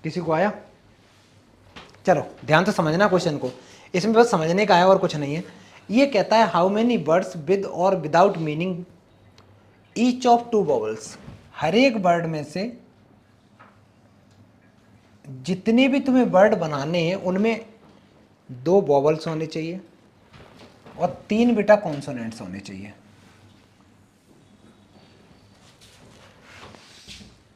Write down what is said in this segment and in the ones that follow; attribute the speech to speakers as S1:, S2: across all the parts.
S1: किसी को आया? चलो ध्यान से समझना क्वेश्चन को, इसमें बस समझने का है और कुछ नहीं है। ये कहता है हाउ मेनी वर्ड्स विद और without meaning each of two vowels, हर एक वर्ड में से जितने भी तुम्हें वर्ड बनाने हैं उनमें 2 वॉवल्स होने चाहिए और 3 बेटा कॉन्सोनेंट्स होने चाहिए।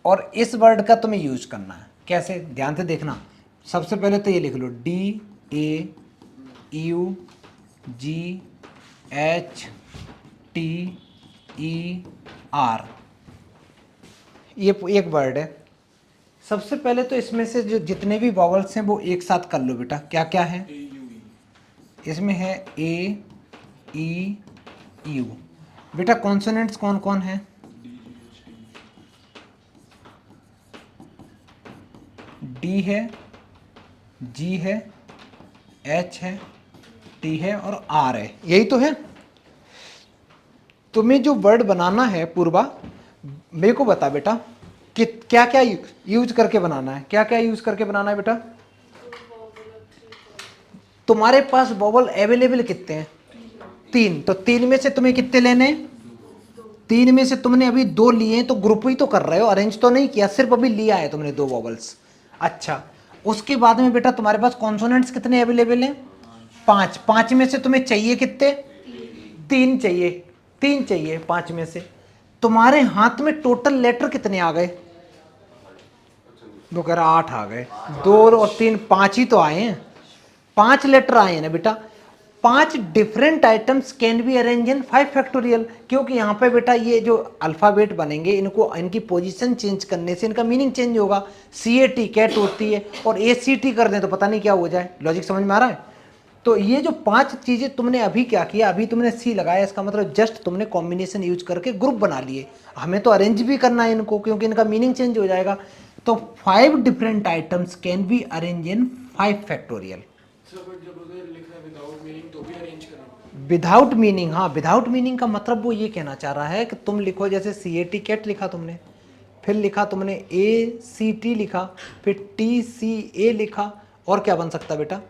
S1: और इस वर्ड का तुम्हें यूज करना है। कैसे? ध्यान से देखना। सबसे पहले तो ये लिख लो DAUGHTER, ये एक वर्ड है। सबसे पहले तो इसमें से जो जितने भी वॉवल्स हैं वो एक साथ कर लो बेटा। क्या क्या है इसमें? है A E U। बेटा कॉन्सोनेंट्स कौन कौन है? D है, G है, H है, T है और R है। यही तो है। तुम्हें जो वर्ड बनाना है पूर्वा, मेरे को बता बेटा कि क्या क्या यूज करके बनाना है। क्या क्या यूज करके बनाना है बेटा? तुम्हारे पास वॉवल अवेलेबल कितने हैं? 3। तो 3 में से तुम्हें कितने लेने? 3 में से तुमने अभी 2 लिए हैं, तो ग्रुप ही तो कर रहे हो, अरेंज तो नहीं किया, सिर्फ अभी लिया है तुमने 2 वॉवल्स। अच्छा, उसके बाद में बेटा तुम्हारे पास कॉन्सोनेंट्स कितने अवेलेबल हैं? 5। 5 में से तुम्हें चाहिए कितने? 3 चाहिए। 3 चाहिए 5 में से। तुम्हारे हाथ में टोटल लेटर कितने आ गए? वो कह रहा 8 आ गए। 2 और 3 5 ही तो आए हैं। 5 लेटर आए हैं ना बेटा। 5 different items can be arrange in 5 factorial, क्योंकि यहाँ पे बेटा ये जो अल्फाबेट बनेंगे इनको इनकी पोजीशन चेंज करने से इनका मीनिंग चेंज होगा। CAT कैट होती है और ACT कर दें तो पता नहीं क्या हो जाए। लॉजिक समझ में आ रहा है? तो ये जो 5 चीजें तुमने अभी क्या किया, अभी तुमने C लगाया, इसका मतलब जस्ट तुमने कॉम्बिनेशन यूज करके ग्रुप बना लिए। हमें तो अरेंज भी करना है इनको, क्योंकि इनका मीनिंग चेंज हो जाएगा। तो 5 different items can be arrange in 5 factorial. Without meaning, हाँ विदाउट मीनिंग का मतलब वो ये कहना चाह रहा है कि तुम लिखो जैसे CAT कैट लिखा तुमने, फिर लिखा तुमने ACT लिखा, फिर TCA लिखा, और क्या बन सकता है बेटा?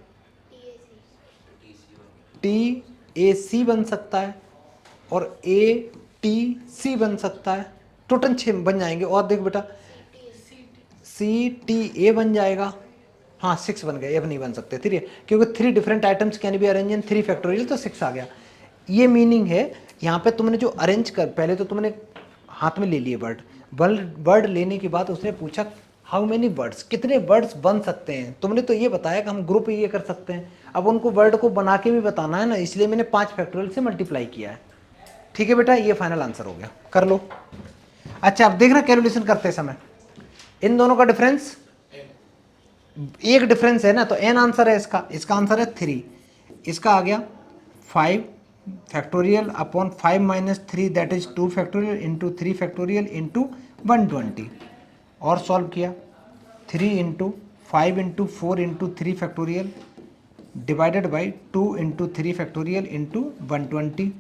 S1: TAC बन सकता है और ATC बन सकता है। टोटल 6 बन जाएंगे। और देख बेटा CTA बन जाएगा। हाँ 6 बन गए, अब नहीं बन सकते 3, क्योंकि 3 different items can be arrange in 3 factorial, तो 6 आ गया। ये मीनिंग है। यहाँ पे तुमने जो अरेंज कर, पहले तो तुमने हाथ में ले लिए वर्ड। वर्ड लेने के बाद उसने पूछा हाउ मेनी वर्ड्स, कितने वर्ड्स बन सकते हैं। तुमने तो ये बताया कि हम ग्रुप ये कर सकते हैं। अब उनको वर्ड को बना के भी बताना है ना, इसलिए मैंने 5 फैक्टोरियल से मल्टीप्लाई किया है। ठीक है बेटा, ये फाइनल आंसर हो गया, कर लो। अच्छा अब देखना कैलकुलेशन करते समय इन दोनों का डिफरेंस, एक डिफरेंस है ना, तो n आंसर है इसका। इसका आंसर है 3। इसका आ गया 5 factorial upon 5 minus 3 that is 2 factorial into 3 factorial into 120। और सॉल्व किया 3 into 5 into 4 into 3 factorial divided by 2 into 3 factorial into 120।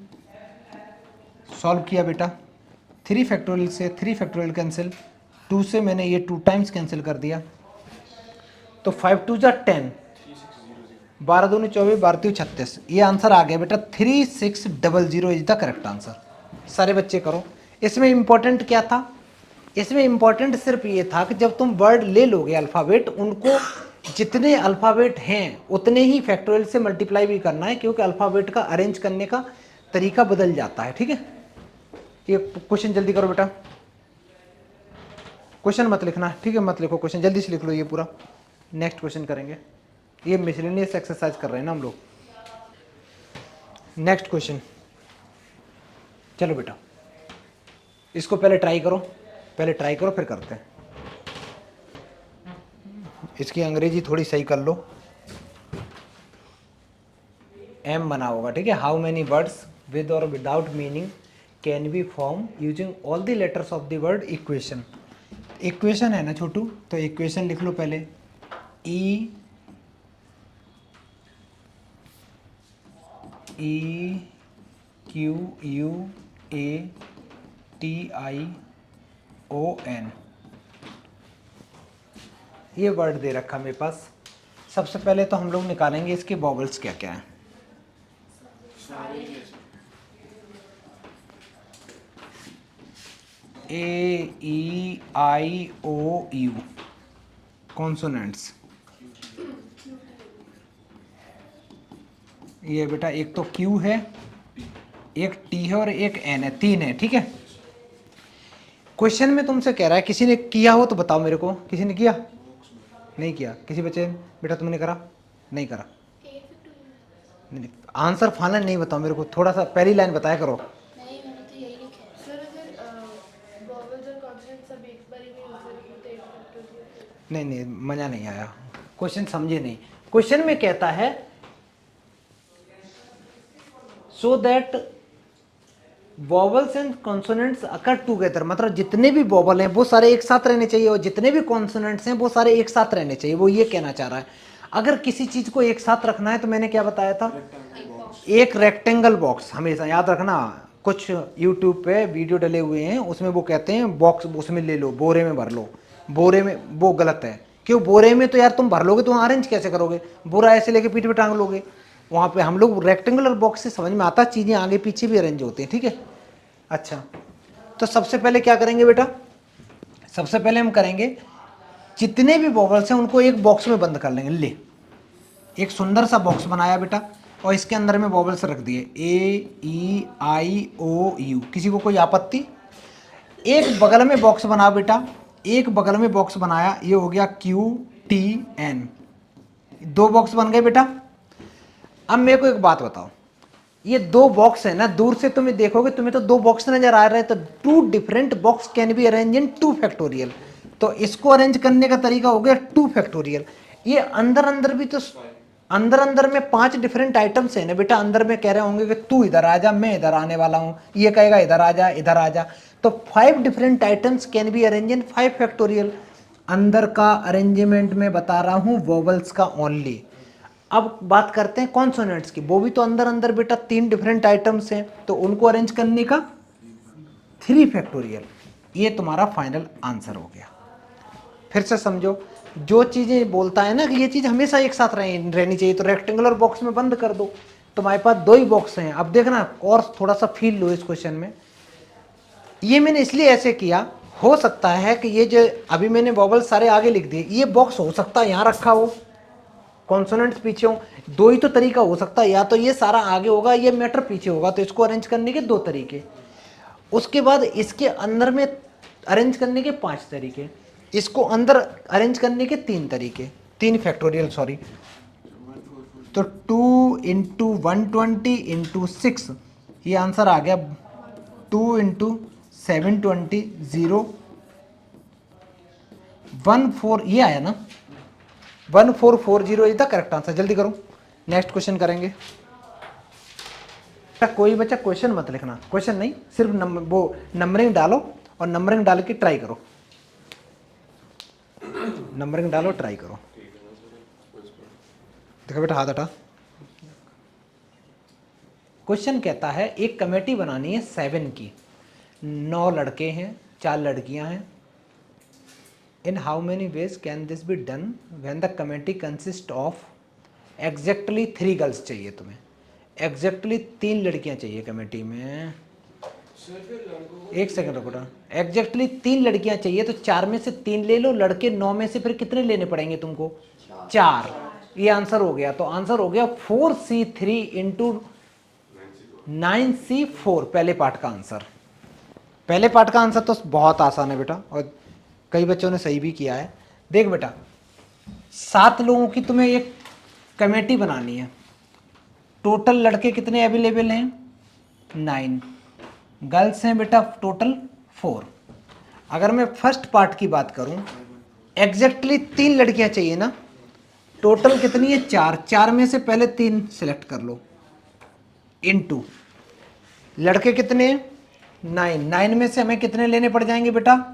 S1: Solve किया बेटा। 3 फैक्टोरियल से 3 फैक्टोरियल कैंसिल, 2 से मैंने ये 2 टाइम्स कैंसिल कर दिया, तो 5 2 जा 10, 12 दूनी 24, 12 3 36। ये आंसर आ गया बेटा 3600 इज द करेक्ट आंसर। सारे बच्चे करो। इसमें इंपॉर्टेंट क्या था? इसमें इंपॉर्टेंट सिर्फ ये था कि जब तुम वर्ड ले लोगे अल्फ़ाबेट, उनको जितने अल्फ़ाबेट हैं उतने ही फैक्टोरियल से मल्टीप्लाई भी करना है, क्योंकि अल्फ़ाबेट का अरेंज करने का तरीका बदल जाता है। ठीक है, ये क्वेश्चन जल्दी करो बेटा। क्वेश्चन मत लिखना, ठीक है, मत लिखो क्वेश्चन, जल्दी से लिख लो ये पूरा। नेक्स्ट क्वेश्चन करेंगे। ये मिसलेनियस एक्सरसाइज कर रहे हैं ना हम लोग। नेक्स्ट क्वेश्चन, चलो बेटा इसको पहले ट्राई करो, पहले ट्राई करो फिर करते हैं। इसकी अंग्रेजी थोड़ी सही कर लो। M बना होगा, ठीक है। हाउ मैनी वर्ड्स विद और without meaning can be form using all the letters of the word equation. Equation है ना छोटू, तो इक्वेशन लिख लो पहले। EQUATION ये वर्ड दे रखा मेरे पास। सबसे पहले तो हम लोग निकालेंगे इसके वॉवल्स क्या क्या है। ए ई आई ओ यू कॉन्सोनेंट्स। ये बेटा एक तो क्यू है, एक टी है और एक एन है, तीन है, ठीक है। क्वेश्चन में तुमसे कह रहा है किसी ने किया हो तो बताओ मेरे को, किसी ने किया? नहीं किया। किसी बच्चे बेटा तुमने करा? नहीं करा। नहीं, आंसर फाइनल नहीं बताओ मेरे को, थोड़ा सा पहली लाइन बताया करो।
S2: नहीं मैंने तो यही लिखा है सर। अगर वॉवल्स और कॉन्सोनेंट्स सब एक बार ही में यूज करेंगे तो 8 फैक्टोरियल।
S1: नहीं नहीं, मजा नहीं आया, क्वेश्चन समझे नहीं। क्वेश्चन में कहता है so that vowels and consonants occur together, मतलब जितने भी वॉवल हैं वो सारे एक साथ रहने चाहिए और जितने भी कॉन्सोनेंट्स हैं वो सारे एक साथ रहने चाहिए। वो ये कहना चाह रहा है अगर किसी चीज को एक साथ रखना है तो मैंने क्या बताया था, एक रेक्टेंगल बॉक्स। हमेशा याद रखना, कुछ यूट्यूब पे वीडियो डले हुए हैं उसमें वो कहते हैं बॉक्स उसमें ले लो, बोरे में भर लो। बोरे में वो गलत है, क्यों? बोरे में तो यार तुम भर लोगे तो वहाँ अरेंज कैसे करोगे? बोरा ऐसे लेके पीठ पे टांग लोगे। वहाँ पे हम लोग रेक्टेंगुलर बॉक्स से समझ में आता है चीज़ें आगे पीछे भी अरेंज होती हैं, ठीक है। अच्छा, तो सबसे पहले क्या करेंगे बेटा? सबसे पहले हम करेंगे जितने भी वॉवल्स हैं उनको एक बॉक्स में बंद कर लेंगे। ले, एक सुंदर सा बॉक्स बनाया बेटा और इसके अंदर में वॉवल्स रख दिए, ए ई आई ओ यू। किसी को कोई आपत्ति? एक बगल में बॉक्स बना बेटा, एक बगल में बॉक्स बनाया, ये हो गया क्यू टी एन, दो बॉक्स बन गए बेटा। अब मेरे को एक बात बताओ, ये दो बॉक्स है ना, दूर से तुम्हें देखोगे तुम्हें तो दो बॉक्स नजर आ रहे हैं, तो two different box can be arrange in 2 factorial. तो इसको अरेंज करने का तरीका हो गया 2 फैक्टोरियल। ये अंदर अंदर भी तो अंदर अंदर में 5 डिफरेंट आइटम्स है ना बेटा। अंदर में कह रहे होंगे कि तू इधर आ जा, मैं इधर आने वाला हूं, ये कहेगा इधर आ जा, इधर आ जा। तो 5 different items can be arrange in 5 factorial. अंदर का अरेंजमेंट में बता रहा हूं वोवल्स का ओनली। अब बात करते हैं कॉन्सोनेंट्स की, वो भी तो अंदर अंदर बेटा 3 डिफरेंट आइटम्स हैं, तो उनको अरेंज करने का 3 फैक्टोरियल। ये तुम्हारा फाइनल आंसर हो गया। फिर से समझो, जो चीजें बोलता है ना कि ये चीज हमेशा एक साथ रहनी चाहिए, तो रेक्टेंगुलर बॉक्स में बंद कर दो। तुम्हारे पास दो ही बॉक्स हैं। अब देखना और थोड़ा सा फील लो इस क्वेश्चन में। ये मैंने इसलिए ऐसे किया, हो सकता है कि ये जो अभी मैंने वॉवल सारे आगे लिख दिए, ये बॉक्स हो सकता है यहाँ रखा हो, कॉन्सोनेंट्स पीछे हो। दो ही तो तरीका हो सकता है, या तो ये सारा आगे होगा, ये मैटर पीछे होगा। तो इसको अरेंज करने के 2 तरीके, उसके बाद इसके अंदर में अरेंज करने के 5 तरीके, इसको अंदर अरेंज करने के 3 तरीके, 3 फैक्टोरियल सॉरी। तो 2 इंटू 120 इंटू 6, ये आंसर आ गया 2 इंटू 720 0 14, ये आया ना 1440 इज द करेक्ट आंसर। जल्दी करो, नेक्स्ट क्वेश्चन करेंगे। कोई बच्चा क्वेश्चन मत लिखना, क्वेश्चन नहीं, सिर्फ वो नंबरिंग डालो और नंबरिंग डाल के ट्राई करो, नंबरिंग डालो ट्राई करो। देखो बेटा हाथ हटा। क्वेश्चन कहता है एक कमेटी बनानी है 7 की, 9 लड़के हैं 4 लड़कियां हैं। In how many ways can this be done when the committee consist of exactly 3 girls चाहिए तुम्हें, एग्जैक्टली 3 लड़कियां चाहिए कमेटी में। एक सेकंड रुको, एग्जैक्टली 3 लड़कियां चाहिए, तो 4 में से 3 ले लो, लड़के 9 में से फिर कितने लेने पड़ेंगे तुमको? 4। ये आंसर हो गया। तो आंसर हो गया 4C3 इंटू 9C4, पहले पार्ट का आंसर। पहले पार्ट का आंसर तो बहुत आसान है बेटा, और कई बच्चों ने सही भी किया है। देख बेटा, 7 लोगों की तुम्हें एक कमेटी बनानी है, टोटल लड़के कितने अवेलेबल हैं? 9, गर्ल्स हैं बेटा टोटल 4। अगर मैं फर्स्ट पार्ट की बात करूं, एग्जैक्टली 3 लड़कियां चाहिए ना, टोटल कितनी है? 4। 4 में से पहले 3 सिलेक्ट कर लो, इनटू लड़के कितने? 9। 9 में से हमें कितने लेने पड़ जाएंगे बेटा?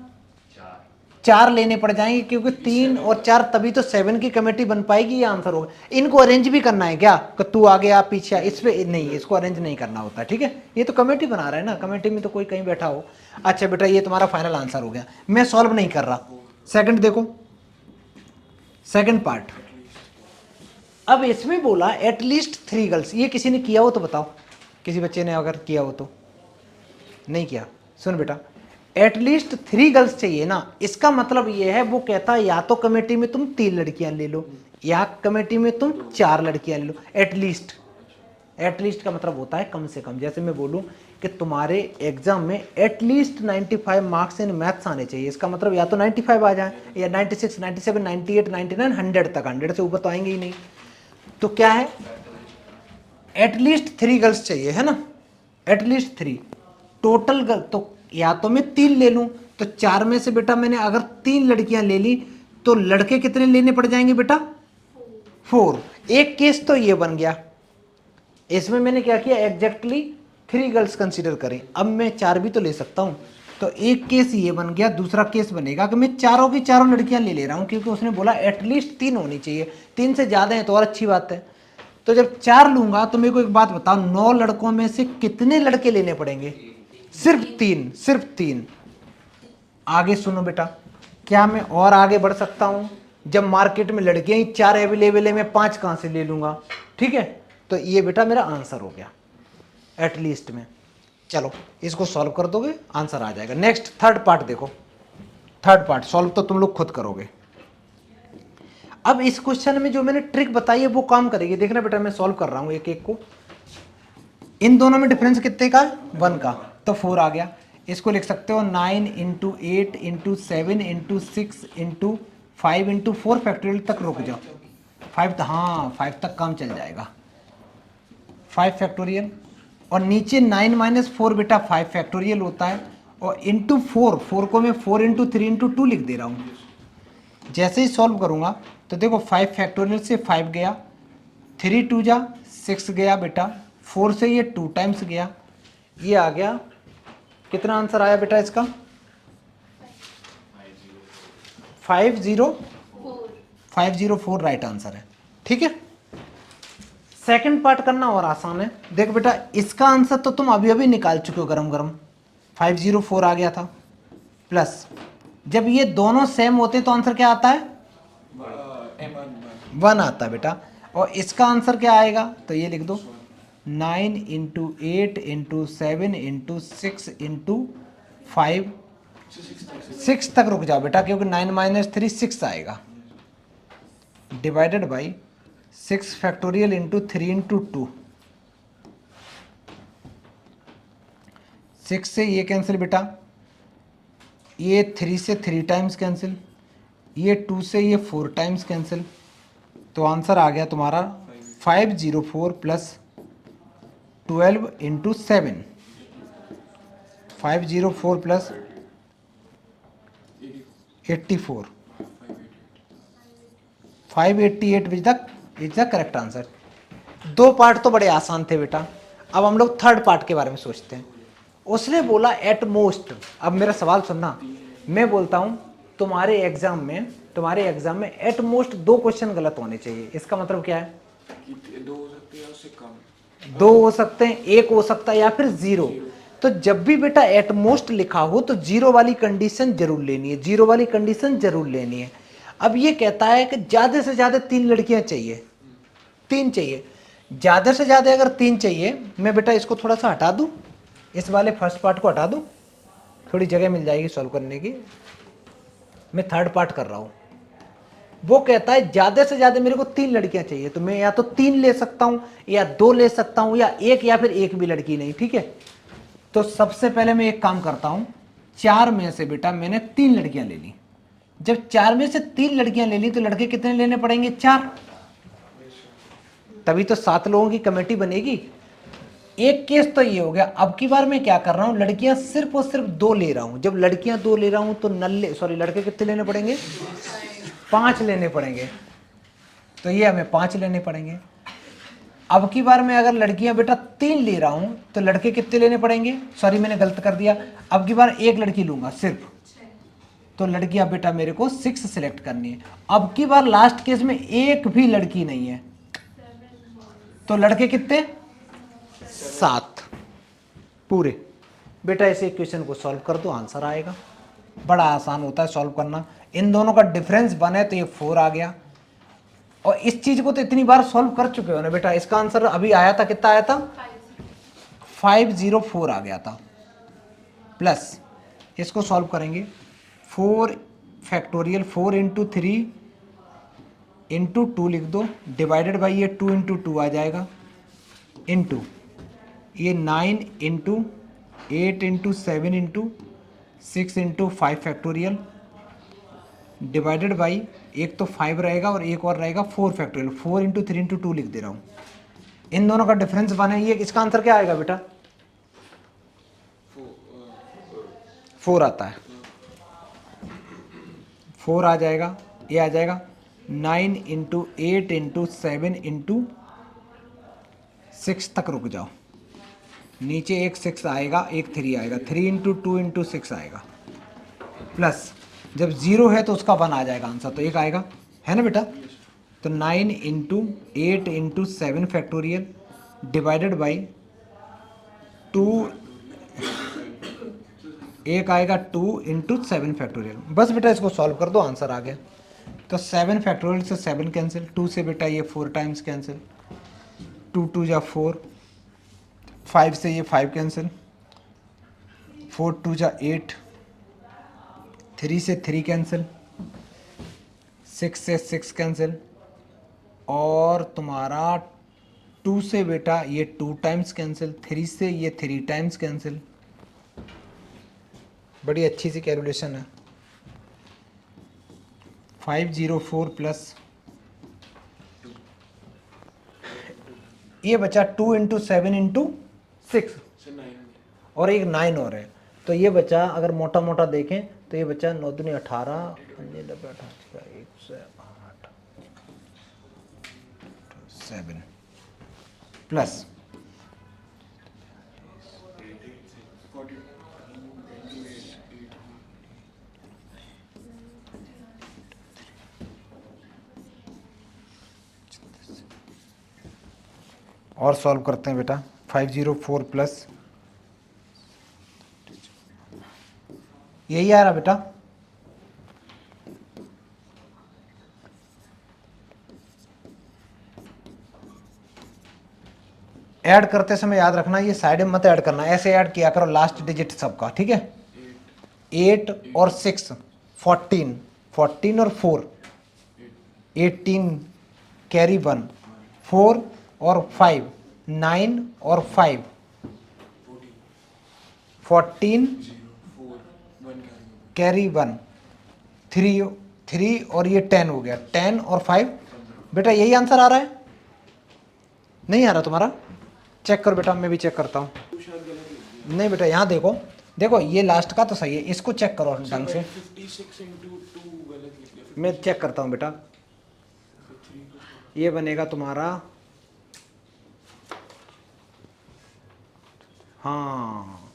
S1: 4 लेने पड़ जाएंगे, क्योंकि 3 और 4 तभी तो 7 की कमेटी बन पाएगी। ये आंसर होगा। इनको अरेंज भी करना है क्या कि तू आगे आप पीछे, इस पे नहीं, इसको अरेंज नहीं करना होता, ठीक है। ये तो कमेटी बना रहा है ना, कमेटी में तो कोई कहीं बैठा हो। अच्छा बेटा, ये तुम्हारा फाइनल आंसर हो गया। मैं सॉल्व नहीं कर रहा। सेकंड देखो, सेकंड पार्ट, अब इसमें बोला एटलीस्ट 3 गर्ल्स, ये किसी ने किया हो तो बताओ, किसी बच्चे ने अगर किया हो तो, नहीं किया। सुन बेटा, एटलीस्ट 3 गर्ल्स चाहिए ना, इसका मतलब ये है वो कहता है या तो कमेटी में तुम 3 लड़कियां ले लो या कमेटी में तुम 4 लड़कियां ले लो। एटलीस्ट, एटलीस्ट का मतलब होता है कम से कम। जैसे मैं बोलूं कि तुम्हारे एग्जाम में एटलीस्ट 95 मार्क्स इन मैथ्स आने चाहिए, इसका मतलब या तो 95 आ जाए या 96, 97, 98, 99, 100 तक, 100 से ऊपर तो आएंगे ही नहीं। तो क्या है, एटलीस्ट 3 गर्ल्स चाहिए, है ना, एटलीस्ट 3 टोटल गर्ल। तो या तो मैं 3 ले लूं, तो 4 में से बेटा मैंने अगर 3 लड़कियां ले ली तो लड़के कितने लेने पड़ जाएंगे बेटा, 4। एक केस तो ये बन गया, इसमें मैंने क्या किया, एग्जैक्टली 3 गर्ल्स कंसीडर करें। अब मैं 4 भी तो ले सकता हूं, तो एक केस ये बन गया। दूसरा केस बनेगा कि मैं चारों की चारों लड़कियां ले रहा हूं, क्योंकि उसने बोला एटलीस्ट 3 होनी चाहिए, 3 से ज्यादा है तो और अच्छी बात है। तो जब 4 लूंगा तो मेरे को एक बात बताओ, 9 लड़कों में से कितने लड़के लेने पड़ेंगे, सिर्फ 3, सिर्फ 3। आगे सुनो बेटा, क्या मैं और आगे बढ़ सकता हूं, जब मार्केट में लड़कियां ही 4 अवेलेबल है, मैं 5 कहां से ले लूंगा, ठीक है। तो ये बेटा मेरा आंसर हो गया एटलीस्ट में। चलो इसको सॉल्व कर दोगे, आंसर आ जाएगा। नेक्स्ट थर्ड पार्ट देखो, थर्ड पार्ट सॉल्व तो तुम लोग खुद करोगे। अब इस क्वेश्चन में जो मैंने ट्रिक बताई है वो काम करेगी, देखना बेटा मैं सॉल्व कर रहा हूं एक एक को। इन दोनों में डिफरेंस कितने का, 1 का, तो 4 आ गया। इसको लिख सकते हो 9 × 8 × 7 × 6 × 5 × 4 फैक्टोरियल तक रुक जाओ, 5 हाँ 5 तक काम चल जाएगा, 5 फैक्टोरियल। और नीचे 9 - 4 बेटा 5 फैक्टोरियल होता है, और इंटू 4 को मैं 4 × 3 × 2 लिख दे रहा हूँ। जैसे ही सॉल्व करूँगा तो देखो 5 फैक्टोरियल से 5 गया, 3 × 2 = 6 गया बेटा, 4 से ये 2 टाइम्स गया, ये आ गया। कितना आंसर आया बेटा इसका, 504 राइट आंसर है, ठीक है। सेकंड पार्ट करना और आसान है। देख बेटा इसका आंसर तो तुम अभी अभी निकाल चुके हो गरम गरम, 504 आ गया था, प्लस जब ये दोनों सेम होते तो आंसर क्या आता है, 1 आता है बेटा। और इसका आंसर क्या आएगा, तो ये लिख दो 9 × 8 × 7 × 6 × 5, 6 तक रुक जाओ बेटा, क्योंकि 9 - 3 6 आएगा, डिवाइडेड बाई 6 फैक्टोरियल इंटू 3 × 2, 6 से ये कैंसिल बेटा, ये 3 से 3 टाइम्स कैंसिल, ये 2 से ये 4 टाइम्स कैंसिल, तो आंसर आ गया तुम्हारा 504 + 12 × 7, 504 + 84, 588 is the correct answer. 2 part तो बड़े आसान थे बेटा, अब हम लोग थर्ड पार्ट के बारे में सोचते हैं। उसने बोला एट मोस्ट, अब मेरा सवाल सुनना, मैं बोलता हूं तुम्हारे एग्जाम में एट मोस्ट 2 क्वेश्चन गलत होने चाहिए, इसका मतलब क्या है,
S3: 2 हो सकते हैं उससे कम,
S1: 2 हो सकते हैं, 1 हो सकता है या फिर 0। तो जब भी बेटा एट मोस्ट लिखा हो तो 0 वाली कंडीशन जरूर लेनी है, 0 वाली कंडीशन जरूर लेनी है। अब ये कहता है कि ज्यादा से ज्यादा 3 लड़कियां चाहिए, 3 चाहिए, ज्यादा से ज्यादा अगर 3 चाहिए, मैं बेटा इसको थोड़ा सा हटा दूं, इस वाले फर्स्ट पार्ट को हटा दूं, थोड़ी जगह मिल जाएगी सॉल्व करने की। मैं थर्ड पार्ट कर रहा हूं, वो कहता है ज्यादा से ज्यादा मेरे को 3 लड़कियां चाहिए, तो मैं या तो 3 ले सकता हूं या 2 ले सकता हूं या 1 या फिर 1 भी लड़की नहीं, ठीक है। तो सबसे पहले मैं एक काम करता हूं, 4 में से बेटा मैंने 3 लड़कियां ले ली, जब 4 में से 3 लड़कियां ले ली तो लड़के कितने लेने पड़ेंगे, 4, तभी तो 7 लोगों की कमेटी बनेगी। एक केस तो ये हो गया। अब की बार मैं क्या कर रहा हूं, लड़कियां सिर्फ और सिर्फ 2 ले रहा हूं। जब लड़कियां 2 ले रहा हूं तो लड़के कितने लेने पड़ेंगे, 5 लेने पड़ेंगे, तो ये हमें 5 लेने पड़ेंगे। अब की बार मैं अगर लड़कियां बेटा 3 ले रहा हूं तो लड़के कितने लेने पड़ेंगे, सॉरी मैंने गलत कर दिया, अब की बार 1 लड़की लूंगा सिर्फ, तो लड़कियां बेटा मेरे को 6 सिलेक्ट करनी है। अब की बार लास्ट केस में 1 भी लड़की नहीं है, तो लड़के कितने, 7 पूरे। बेटा इस इक्वेशन को सॉल्व कर दो, आंसर आएगा। बड़ा आसान होता है सॉल्व करना। इन दोनों का डिफरेंस 1 है तो ये 4 आ गया, और इस चीज को तो इतनी बार सॉल्व कर चुके हो ना बेटा। इसका आंसर अभी आया था, कितना आया था? 504 आ गया था। प्लस इसको सॉल्व करेंगे, 4 फैक्टोरियल 4 इंटू 3 इंटू 2 लिख दो, डिवाइडेड बाई ये 2 इंटू 2 आ जाएगा, इंटू ये 9 into 8 into 7 into 6 into 5 factorial, divided by एक तो 5 रहेगा और एक और रहेगा 4 फैक्टोरियल, 4 इंटू 3 इंटू 2 लिख दे रहा हूँ। इन दोनों का डिफरेंस 1 है। ये इसका आंसर क्या आएगा बेटा? 4 आता है, 4 आ जाएगा। ये आ जाएगा 9 इंटू 8 इंटू 7 इंटू 6 तक रुक जाओ, नीचे एक 6 आएगा, एक 3 आएगा, 3 इंटू 2 इंटू 6 आएगा, प्लस जब 0 है तो उसका 1 आ जाएगा आंसर, तो एक आएगा, है ना बेटा? तो 9 into 8 into 7 factorial divided by 2, एक आएगा 2 इंटू 7 फैक्टोरियल। बस बेटा इसको सॉल्व कर दो, आंसर आ गया। तो 7 फैक्टोरियल से 7 कैंसिल, 2 से बेटा ये 4 टाइम्स कैंसिल, 2 2 जा 4, 5 से ये 5 कैंसिल, 4 2 जा 8, 3 से 3 कैंसिल, 6 से 6 कैंसिल, और तुम्हारा 2 से बेटा ये 2 टाइम्स कैंसिल, 3 से ये 3 टाइम्स कैंसिल। बड़ी अच्छी सी कैलकुलेशन है। 504 प्लस ये बचा 2 इंटू 7 इंटू 6 और एक 9 और है, तो ये बचा, अगर मोटा मोटा देखें तो ये बचा 9 दूनी 18, 7 प्लस और सॉल्व करते हैं बेटा। 504 प्लस यही आ रहा बेटा, ऐड करते समय याद रखना ये साइड में मत ऐड करना, ऐसे ऐड किया करो लास्ट डिजिट सबका, ठीक है? 8 और 6 14, 14 और 4 18 कैरी 1, 4 और 5 9 और 5 14 कैरी 1, 3 और ये 10 हो गया, 10 और 5। बेटा यही आंसर आ रहा है? नहीं आ रहा तुम्हारा? चेक करो बेटा, मैं भी चेक करता हूँ। नहीं बेटा यहाँ देखो, देखो ये लास्ट का तो सही है, इसको चेक करो ढंग से।
S3: 56 इंटू 2 गलत लिख दिया।
S1: मैं चेक करता हूँ बेटा, ये बनेगा तुम्हारा, हाँ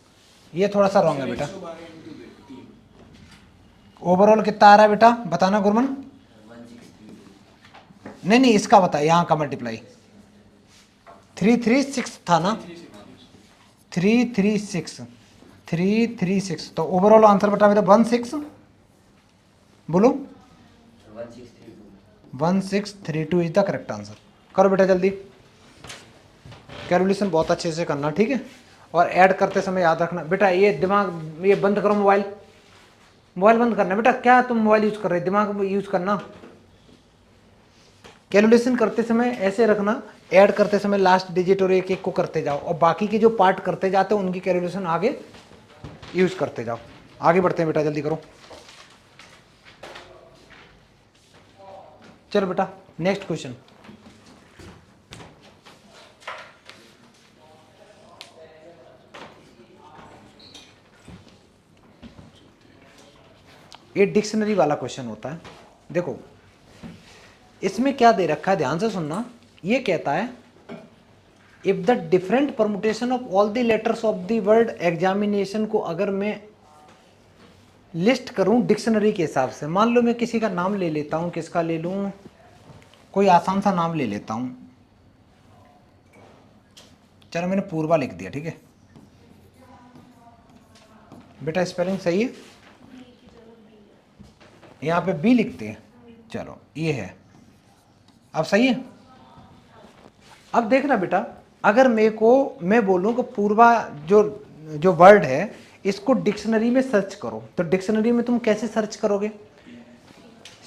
S1: ये थोड़ा सा रॉन्ग है बेटा।
S3: 112 इंटू 3।
S1: ओवरऑल कितना आ रहा है बेटा, बताना गुरमन? नहीं इसका बता, यहाँ का मल्टीप्लाई 336 था ना, 336 तो ओवरऑल आंसर बेटा मेरा 16, बोलो 1632 इज द करेक्ट आंसर। करो बेटा जल्दी, कैलकुलेशन बहुत अच्छे से करना, ठीक है? और ऐड करते समय याद रखना बेटा, ये दिमाग ये बंद करो, मोबाइल बंद करना बेटा। क्या तुम मोबाइल यूज कर रहे, दिमाग यूज करना। कैलकुलेशन करते समय ऐसे रखना, ऐड करते समय लास्ट डिजिट और एक एक को करते जाओ, और बाकी के जो पार्ट करते जाते हो उनकी कैलकुलेशन आगे यूज करते जाओ। आगे बढ़ते हैं बेटा, जल्दी करो। चलो बेटा नेक्स्ट क्वेश्चन। ये डिक्शनरी वाला क्वेश्चन होता है। देखो इसमें क्या दे रखा है, ध्यान से सुनना। ये कहता है if the different permutation of all the letters of the word examination को अगर मैं लिस्ट करूं डिक्शनरी के हिसाब से, मान लो मैं किसी का नाम ले लेता हूं, किसका ले लूं, कोई आसान सा नाम ले लेता हूं, चलो मैंने पूर्वा लिख दिया, ठीक है बेटा? स्पेलिंग सही है? यहाँ पे बी लिखते हैं, चलो ये है। अब सही है। अब देखना बेटा, अगर मैं बोलूं कि पूर्वा जो जो वर्ड है इसको डिक्शनरी में सर्च करो, तो डिक्शनरी में तुम कैसे सर्च करोगे?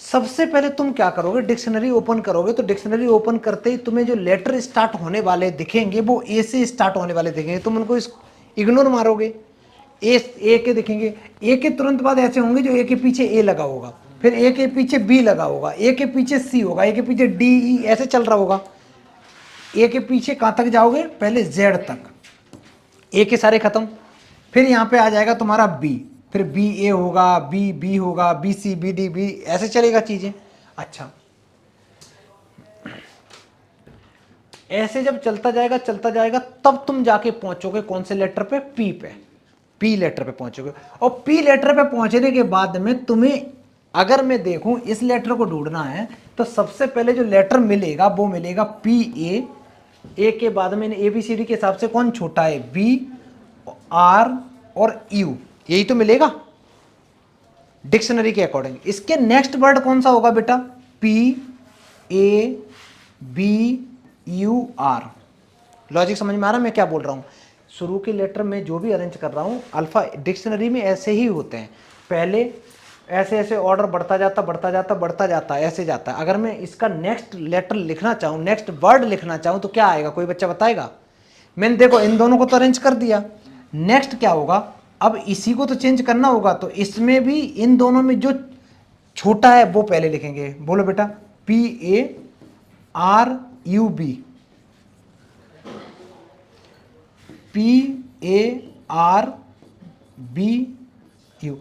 S1: सबसे पहले तुम क्या करोगे, डिक्शनरी ओपन करोगे, तो डिक्शनरी ओपन करते ही तुम्हें जो लेटर स्टार्ट होने वाले दिखेंगे वो ए से स्टार्ट होने वाले दिखेंगे, तुम उनको इग्नोर मारोगे। ए के दिखेंगे, ए के तुरंत बाद ऐसे होंगे जो ए के पीछे ए लगा होगा, फिर ए के पीछे बी लगा होगा, ए के पीछे सी होगा, ए के पीछे डी ई ऐसे चल रहा होगा। ए के पीछे कहां तक जाओगे? पहले जेड तक, ए के सारे खत्म, फिर यहां पे आ जाएगा तुम्हारा बी, फिर बी ए होगा, बी बी होगा, B C B D B, ऐसे चलेगा चीजें। अच्छा, ऐसे जब चलता जाएगा तब तुम जाके पहुंचोगे कौन से लेटर पे? पी पे, पी लेटर पे पहुंचोगे। और पी लेटर पे पहुंचने के बाद में तुम्हें, अगर मैं देखूं इस लेटर को ढूंढना है, तो सबसे पहले जो लेटर मिलेगा वो मिलेगा पी ए। ए के बाद में ए बी सी डी के हिसाब से कौन छोटा है? बी, आर और यू, यही तो मिलेगा डिक्शनरी के अकॉर्डिंग। इसके नेक्स्ट वर्ड कौन सा होगा बेटा? P A B U R. Logic समझ में आ रहा है मैं क्या बोल रहा हूं? शुरू के लेटर में जो भी अरेंज कर रहा हूं, अल्फा डिक्शनरी में ऐसे ही होते हैं, पहले ऐसे ऐसे ऑर्डर बढ़ता जाता ऐसे जाता है। अगर मैं इसका नेक्स्ट लेटर लिखना चाहूं, नेक्स्ट वर्ड लिखना चाहूं, तो क्या आएगा? कोई बच्चा बताएगा? मैंने देखो इन दोनों को तो अरेंज कर दिया, नेक्स्ट क्या होगा? अब इसी को तो चेंज करना होगा, तो इसमें भी इन दोनों में जो छोटा है वो पहले लिखेंगे। बोलो बेटा, P A R U B, P A R B U.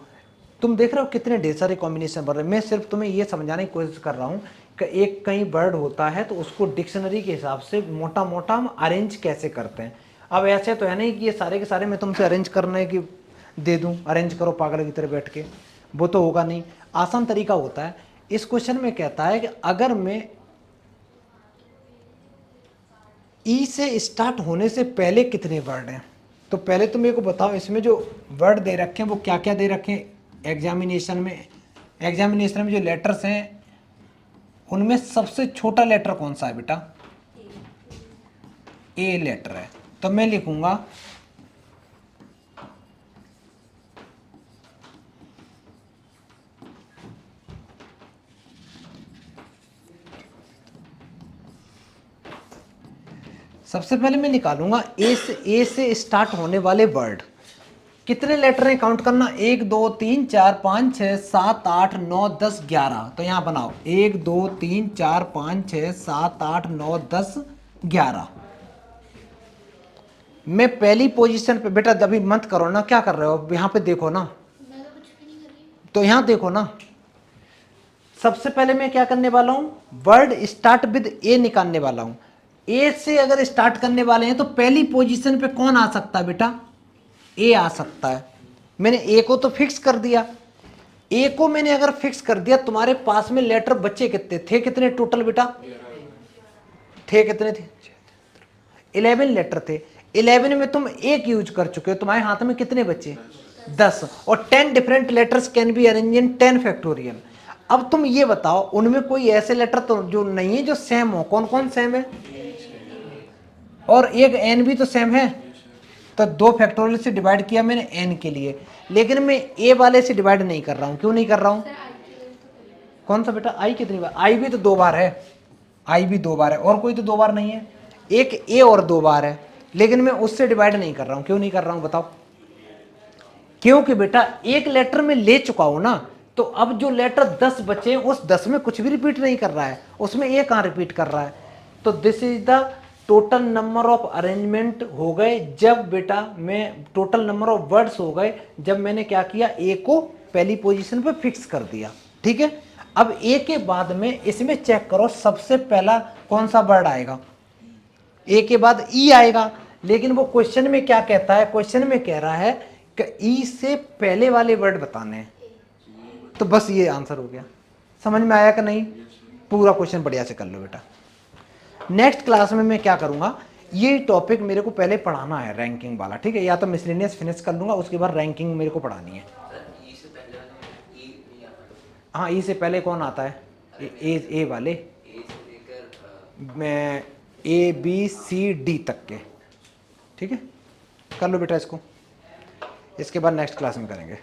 S1: तुम देख रहे हो कितने ढेर सारे कॉम्बिनेशन बन रहे हैं। मैं सिर्फ तुम्हें ये समझाने की कोशिश कर रहा हूं कि एक कहीं वर्ड होता है तो उसको डिक्शनरी के हिसाब से मोटा मोटा हम अरेंज कैसे करते हैं। अब ऐसे तो है नहीं कि ये सारे के सारे मैं तुमसे अरेंज करने की दे दूं, अरेंज करो पागल की तरह बैठ के, वो तो होगा नहीं। आसान तरीका होता है। इस क्वेश्चन में कहता है कि अगर मैं ई से स्टार्ट होने से पहले कितने वर्ड हैं, तो पहले तुम मेरे को बताओ इसमें जो वर्ड दे रखे हैं वो क्या क्या दे रखे हैं। एग्जामिनेशन में जो लेटर्स हैं उनमें सबसे छोटा लेटर कौन सा है बेटा? ए लेटर है, तो मैं लिखूंगा सबसे पहले मैं निकालूंगा ए से स्टार्ट होने वाले वर्ड। कितने लेटर हैं काउंट करना? 1 2 3 4 5 6 7 8 9 10 11। तो यहां बनाओ 1 2 3 4 5 6 7 8 9 10 11। मैं पहली पोजीशन पे, बेटा अभी मत करो ना, क्या कर रहे हो? यहां पे देखो ना,
S2: मैं तो कुछ भी नहीं कर रही।
S1: तो यहां देखो ना। सबसे पहले मैं क्या करने वाला हूं? वर्ड स्टार्ट विद ए निकालने वाला हूं। ए से अगर स्टार्ट करने वाले हैं तो पहली पोजीशन पे कौन आ सकता है बेटा? ए आ सकता है। मैंने ए को तो फिक्स कर दिया। ए को मैंने अगर फिक्स कर दिया, तुम्हारे पास में लेटर बच्चे कितने थे? कितने टोटल बेटा थे? कितने थे? 11 लेटर थे। 11 में तुम एक यूज कर चुके हो, तुम्हारे हाथ में कितने बच्चे? 10। और 10 different letters can be arrange in 10 factorial. अब तुम ये बताओ उनमें कोई ऐसे लेटर तो जो नहीं है जो सेम हो। कौन कौन सेम है? और एक एन भी तो सेम है। तो 2 फैक्टोरियल से डिवाइड किया मैंने एन के लिए, लेकिन मैं ए वाले से डिवाइड नहीं कर रहा हूं। क्यों नहीं कर रहा हूं? कौन सा बेटा? आई कितनी बार? आई भी तो 2 बार है, आई भी 2 बार है, और कोई तो 2 बार नहीं है। एक ए और 2 बार है, लेकिन मैं उससे डिवाइड नहीं कर रहा हूं। क्यों नहीं कर रहा हूं बताओ? क्योंकि बेटा एक लेटर में ले चुका हूं ना, तो अब जो लेटर 10 बचे उस 10 में कुछ भी रिपीट नहीं कर रहा है, उसमें ए कहां रिपीट कर रहा है। तो this is the total number of arrangement हो गए जब बेटा मैं, टोटल नंबर ऑफ वर्ड्स हो गए जब मैंने क्या किया? ए को पहली पोजीशन पे फिक्स कर दिया। ठीक है, अब ए के बाद में इसमें चेक करो सबसे पहला कौन सा वर्ड आएगा? ए के बाद ई आएगा, लेकिन वो क्वेश्चन में क्या कहता है? क्वेश्चन में कह रहा है कि ई से पहले वाले वर्ड बताने हैं। तो बस ये आंसर हो गया। समझ में आया कि नहीं? पूरा क्वेश्चन बढ़िया से कर लो बेटा। नेक्स्ट क्लास में मैं क्या करूंगा, ये टॉपिक मेरे को पहले पढ़ाना है रैंकिंग वाला। ठीक है, या तो मिसलेनियस फिनिश कर लूंगा, उसके बाद रैंकिंग मेरे को पढ़ानी है। हाँ, ई से पहले कौन आता है? ए वाले। ABCD तक के, ठीक है। कर लो बेटा इसको, इसके बाद नेक्स्ट क्लास में करेंगे।